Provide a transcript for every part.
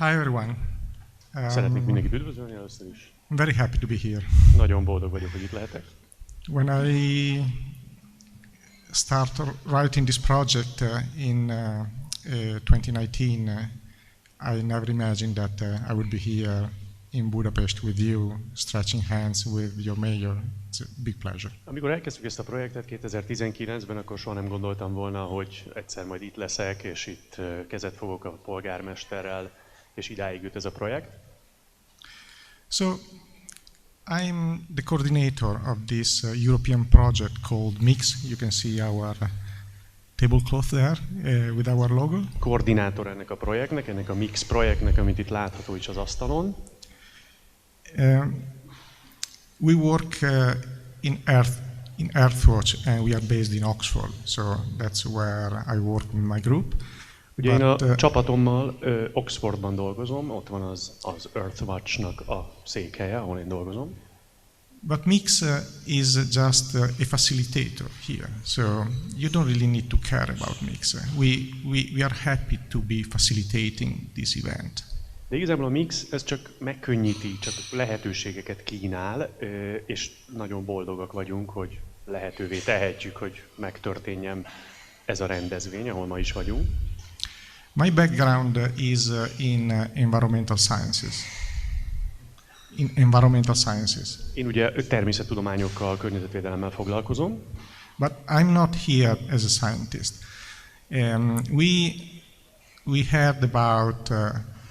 Hi everyone. Szeretnék mindenkit üdvözölni először is. I'm very happy to be here. Nagyon boldog vagyok, hogy itt lehetek. When I started writing this project in 2019, I never imagined that I would be here in Budapest with you, stretching hands with your mayor. It's a big pleasure. Amikor elkezdtük ezt a projektet 2019-ben, akkor soha nem gondoltam volna, hogy egyszer majd itt leszek, és itt kezet fogok a polgármesterrel, és idáig jut ez a projekt. So, I'm the coordinator of this European project called MIX. You can see our tablecloth there with our logo. Koordinátor ennek a projektnek, ennek a MIX projektnek, amit itt látható is az asztalon. We work in Earthwatch and we are based in Oxford, so that's where I work in my group. Ugye én a csapatommal Oxfordban dolgozom, ott van az Earthwatch-nak a székhelye, ahol én dolgozom. But MIX is just a facilitator here, so you don't really need to care about MIX. We are happy to be facilitating this event. De igazából a MIX ez csak megkönnyíti, csak lehetőségeket kínál, és nagyon boldogak vagyunk, hogy lehetővé tehetjük, hogy megtörténjen ez a rendezvény, ahol ma is vagyunk. My background is in environmental sciences. Én ugye természettudományokkal, környezetvédelemmel foglalkozom. But I'm not here as a scientist. We heard about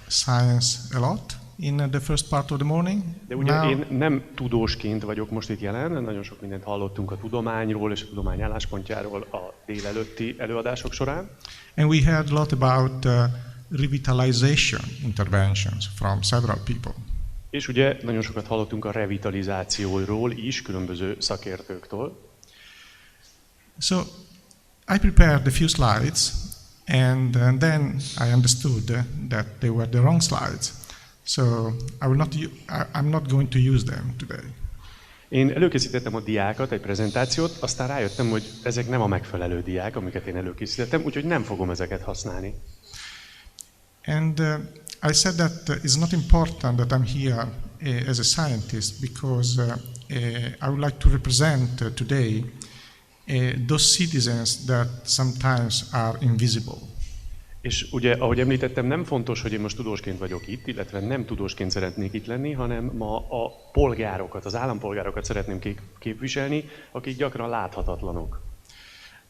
science a lot in the first part of the morning. De ugye én nem tudósként vagyok most itt jelen, nagyon sok mindent hallottunk a tudományról és a tudomány álláspontjáról a délelőtti előadások során. And we heard a lot about revitalization interventions from several people. És ugye nagyon sokat hallottunk a revitalizációról is, különböző szakértőktől. So I prepared a few slides, and then I understood that they were the wrong slides. So I'm not going to use them today. Én előkészítettem a diákat, egy prezentációt, aztán rájöttem, hogy ezek nem a megfelelő diák, amiket én előkészítettem, úgyhogy nem fogom ezeket használni. And I said that it's not important that I'm here as a scientist because I would like to represent today those citizens that sometimes are invisible. És ugye, ahogy említettem, nem fontos, hogy én most tudósként vagyok itt, illetve nem tudósként szeretnék itt lenni, hanem ma a polgárokat, az állampolgárokat szeretném képviselni, akik gyakran láthatatlanok.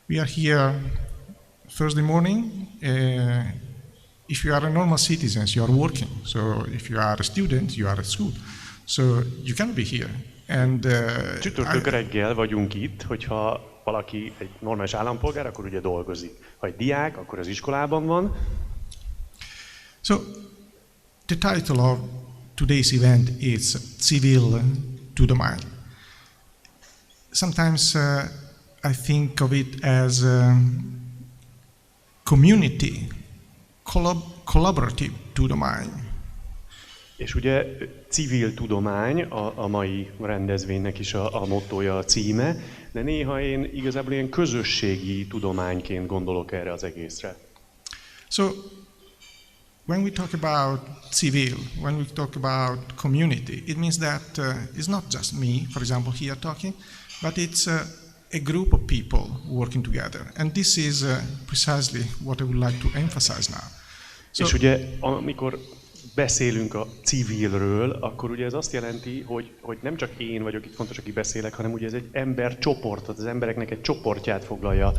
We are here Thursday morning. If you are a normal citizen, you are working. So if you are a student, you are at school. So you cannot be here. And csütörtök reggel vagyunk itt, hogyha valaki egy normális állampolgár, akkor ugye dolgozik. Ha egy diák, akkor az iskolában van. So the title of today's event is Civil Tudomány. Sometimes I think of it as community, collaborative tudomány. És ugye civil tudomány a mai rendezvénynek is a mottója, a címe, de néha én igazából ilyen közösségi tudományként gondolok erre az egészre. So, when we talk about civil, when we talk about community, it means that it's not just me, for example, here talking, but it's a group of people working together. And this is precisely what I would like to emphasize now. So, és ugye amikor beszélünk a civilről, akkor ugye ez azt jelenti, hogy nem csak én vagyok itt fontos, aki beszélek, hanem ugye ez egy embercsoportot, az embereknek egy csoportját foglalja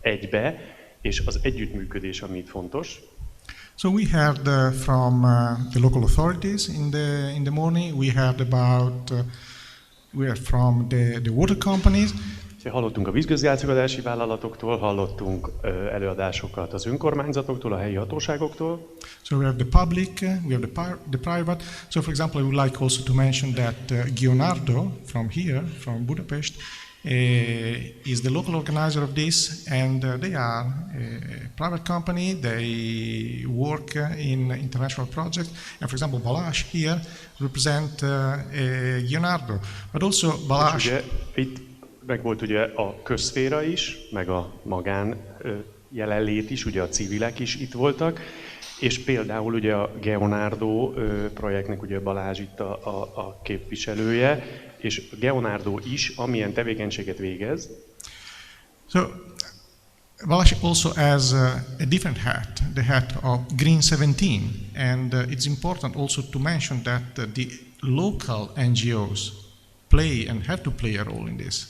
egybe, és az együttműködés, ami itt fontos. So we heard from the local authorities in the morning. We heard about we are from the water companies. Hallottunk a vízgazdaságodási vállalatoktól, hallottunk előadásokat az önkormányzatoktól, a helyi hatóságoktól. So we have the public, we have the private. So for example, I would like also to mention that Leonardo from here, from Budapest, is the local organizer of this, and they are a private company. They work in international projects, and for example, Balázs here represent Leonardo, but also Balázs. És ugye itt meg volt ugye a közszféra is, meg a magán jelenlét is, ugye a civilek is itt voltak, És például ugye a Geonardo projektnek ugye Balázs itt a képviselője, és Geonardo is amilyen tevékenységet végez. So, Balázs also has a different hat, the hat of Green 17, and it's important also to mention that the local NGOs play and have to play a role in this.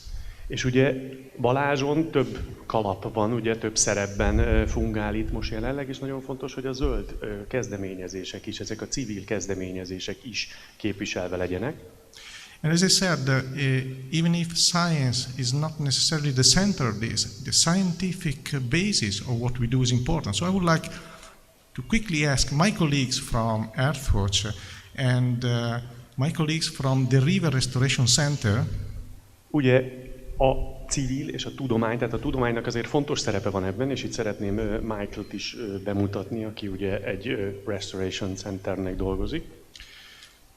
És ugye Balázson több kalap van, ugye több szerepben fungál itt most jelenleg, és nagyon fontos, hogy a zöld kezdeményezések is, ezek a civil kezdeményezések is képviselve legyenek. And as I said, even if science is not necessarily the center of this, the scientific basis of what we do is important. So I would like to quickly ask my colleagues from Earthwatch and my colleagues from the River Restoration Center. Ugye a civil és a tudomány, tehát a tudománynak azért fontos szerepe van ebben, és itt szeretném Michael-t is bemutatni, aki ugye egy Restoration Centernek dolgozik.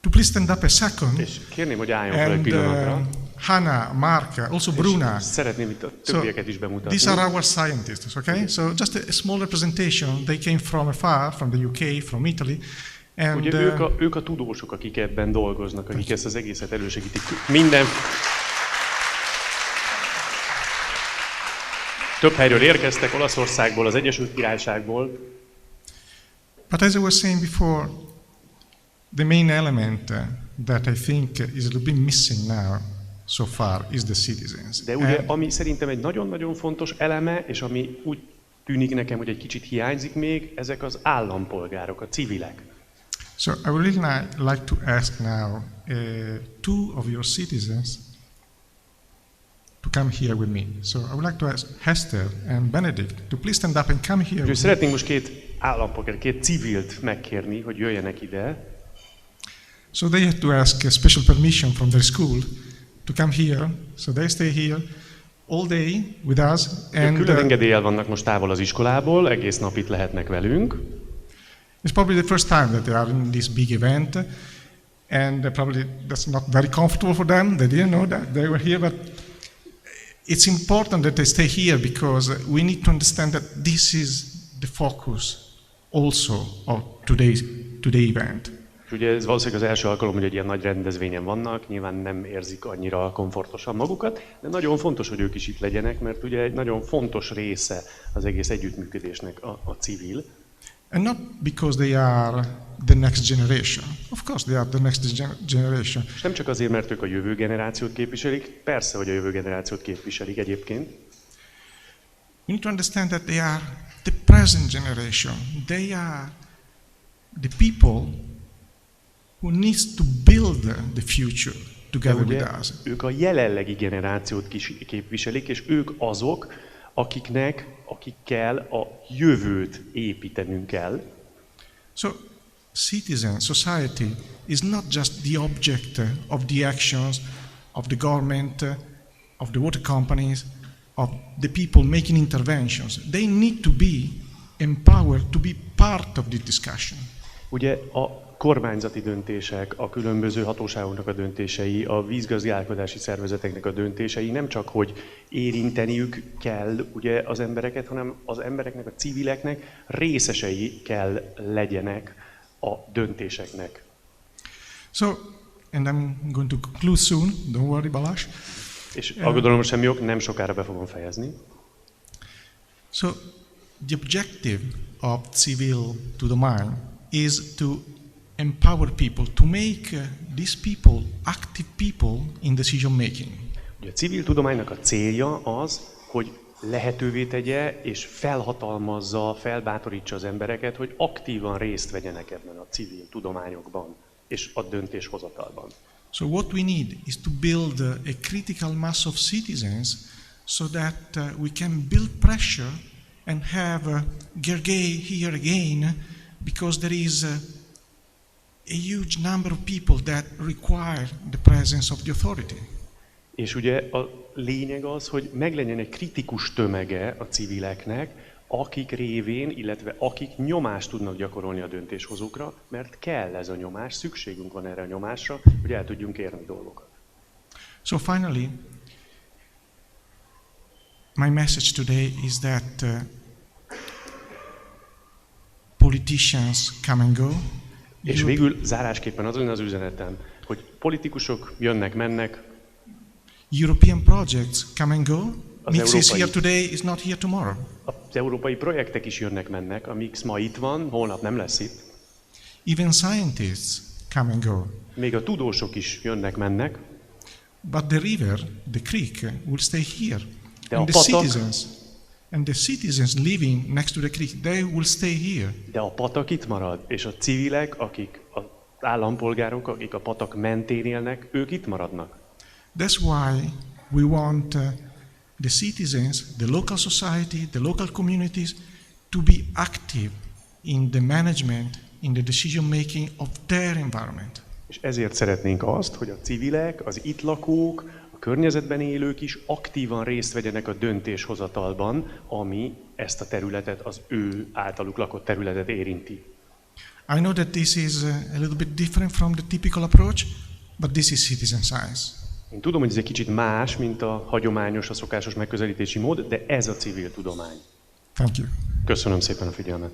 To please stand up a second. És kérném, hogy álljon fel egy pillanatra. Hannah, Mark, also Bruna. Szeretném itt a többieket is bemutatni. These are our scientists, okay? So just a small representation. They came from afar, from the UK, from Italy. And, ugye ők a tudósok, akik ebben dolgoznak, akik ezt az egészet elősegítik. Minden... Több helyről érkeztek, Olaszországból, az Egyesült Királyságból. But as I was saying before, the main element that I think is a little bit missing now so far is the citizens. De ugye, ami szerintem egy nagyon-nagyon fontos eleme, és ami úgy tűnik nekem, hogy egy kicsit hiányzik még, ezek az állampolgárok, a civilek. So I would really like to ask now two of your citizens to come here with me. So I would like to ask Hester and Benedict to please stand up and come here. Szeretnénk most két állampolgár, két civilt megkérni, hogy jöjjenek ide. So they had to ask a special permission from their school to come here. So they stay here all day with us. And külön engedéllyel vannak most távol az iskolából, egész nap itt lehetnek velünk. It's probably the first time that they are in this big event, and probably that's not very comfortable for them. They didn't know that they were here, but it's important that they stay here because we need to understand that this is the focus also of today's event. Ugye ez valószínűleg az első alkalom, hogy egy ilyen nagy rendezvényen vannak, nyilván nem érzik annyira komfortosan magukat, de nagyon fontos, hogy ők is itt legyenek, mert ugye egy nagyon fontos része az egész együttműködésnek a civil. And not because they are the next generation. Of course they are the next generation. És nem csak azért, mert ők a jövő generációt képviselik, persze, hogy a jövő generációt képviselik egyébként. We need to understand that they are the present generation. They are the people who needs to build the future together with us. Ők a jelenlegi generációt képviselik, és ők azok, akikkel a jövőt építenünk kell. So, citizen society is not just the object of the actions of the government, of the water companies, of the people making interventions. They need to be empowered to be part of the discussion. Ugye a kormányzati döntések, a különböző hatóságoknak a döntései, a vízgazdálkodási szervezeteknek a döntései nem csak, hogy érinteniük kell ugye az embereket, hanem az embereknek, a civileknek részesei kell legyenek a döntéseknek. So, and I'm going to conclude soon, don't worry, Balázs. És aggodalomra semmi ok, nem sokára be fogom fejezni. So, the objective of civil tudomány is to empower people, to make these people active people in decision making. Ugye a civil tudománynak a célja az, hogy lehetővé tegye és felhatalmazza, felbátorítsa az embereket, hogy aktívan részt vegyenek ebben a civil tudományokban és a döntéshozatalban. So what we need is to build a critical mass of citizens so that we can build pressure and have Gergely here again, because there is a huge number of people that require the presence of the authority. És ugye a lényeg az, hogy meglegyen egy kritikus tömege a civileknek, akik révén, illetve akik nyomást tudnak gyakorolni a döntéshozókra, mert kell ez a nyomás, szükségünk van erre a nyomásra, hogy el tudjunk érni dolgokat. So finally, my message today is that politicians come and go. És végül zárásképpen az lenne az üzenetem, hogy politikusok jönnek-mennek. European projects come and go. Mix is here today, is not here tomorrow. Az európai projektek is jönnek-mennek, a Mix ma itt van, holnap nem lesz itt. Even scientists come and go. Még a tudósok is jönnek-mennek. But the river, the creek, will stay here. De and the citizens living next to the creek, they will stay here. De a patak itt marad, és a civilek, akik az állampolgárok, akik a patak mentén élnek, ők itt maradnak. That's why we want the citizens, the local society, the local communities to be active in the management, in the decision making of their environment. És ezért szeretnénk azt, hogy a civilek, az itt lakók, a környezetben élők is aktívan részt vegyenek a döntéshozatalban, ami ezt a területet, az ő általuk lakott területet érinti. I know that this is a little bit different from the typical approach, but this is citizen science. Én tudom, hogy ez egy kicsit más, mint a hagyományos, a szokásos megközelítési mód, de ez a civil tudomány. Thank you. Köszönöm szépen a figyelmet.